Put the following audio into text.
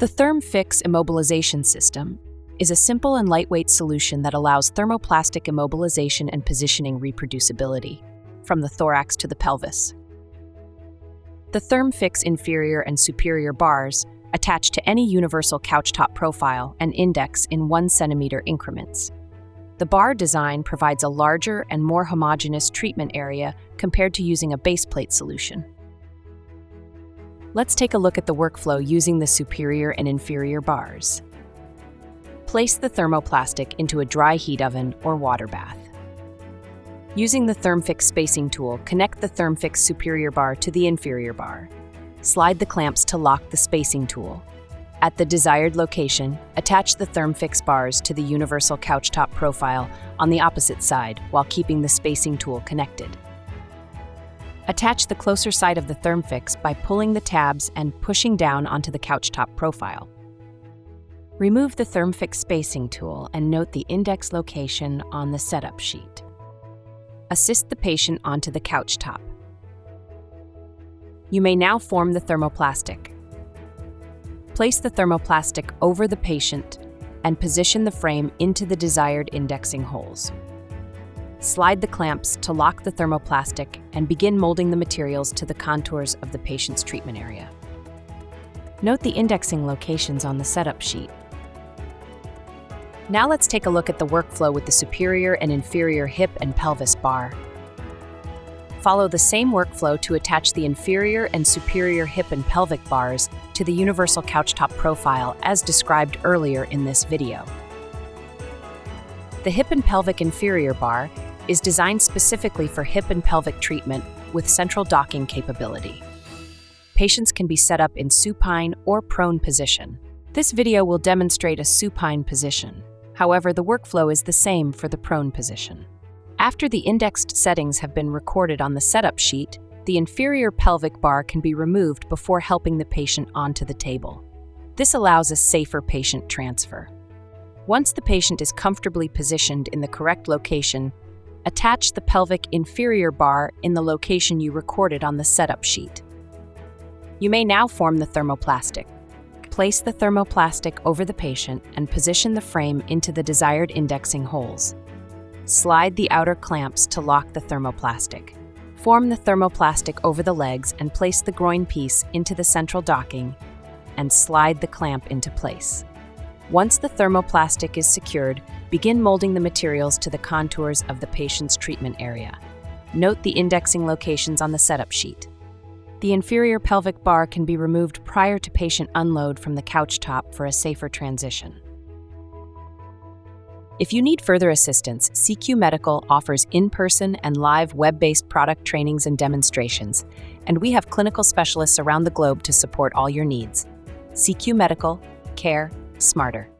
The ThermFix Immobilization System is a simple and lightweight solution that allows thermoplastic immobilization and positioning reproducibility, from the thorax to the pelvis. The ThermFix inferior and superior bars attach to any universal couchtop profile and index in 1 centimeter increments. The bar design provides a larger and more homogeneous treatment area compared to using a baseplate solution. Let's take a look at the workflow using the superior and inferior bars. Place the thermoplastic into a dry heat oven or water bath. Using the ThermFix spacing tool, connect the ThermFix superior bar to the inferior bar. Slide the clamps to lock the spacing tool. At the desired location, attach the ThermFix bars to the Universal Couchtop profile on the opposite side while keeping the spacing tool connected. Attach the closer side of the ThermFix by pulling the tabs and pushing down onto the couchtop profile. Remove the ThermFix spacing tool and note the index location on the setup sheet. Assist the patient onto the couchtop. You may now form the thermoplastic. Place the thermoplastic over the patient and position the frame into the desired indexing holes. Slide the clamps to lock the thermoplastic and begin molding the materials to the contours of the patient's treatment area. Note the indexing locations on the setup sheet. Now let's take a look at the workflow with the superior and inferior hip and pelvis bar. Follow the same workflow to attach the inferior and superior hip and pelvic bars to the Universal Couchtop profile as described earlier in this video. The hip and pelvic inferior bar is designed specifically for hip and pelvic treatment with central docking capability. Patients can be set up in supine or prone position. This video will demonstrate a supine position. However, the workflow is the same for the prone position. After the indexed settings have been recorded on the setup sheet, the inferior pelvic bar can be removed before helping the patient onto the table. This allows a safer patient transfer. Once the patient is comfortably positioned in the correct location, attach the pelvic inferior bar in the location you recorded on the setup sheet. You may now form the thermoplastic. Place the thermoplastic over the patient and position the frame into the desired indexing holes. Slide the outer clamps to lock the thermoplastic. Form the thermoplastic over the legs and place the groin piece into the central docking and slide the clamp into place. Once the thermoplastic is secured, begin molding the materials to the contours of the patient's treatment area. Note the indexing locations on the setup sheet. The inferior pelvic bar can be removed prior to patient unload from the couchtop for a safer transition. If you need further assistance, CQ Medical offers in-person and live web-based product trainings and demonstrations, and we have clinical specialists around the globe to support all your needs. CQ Medical, care smarter.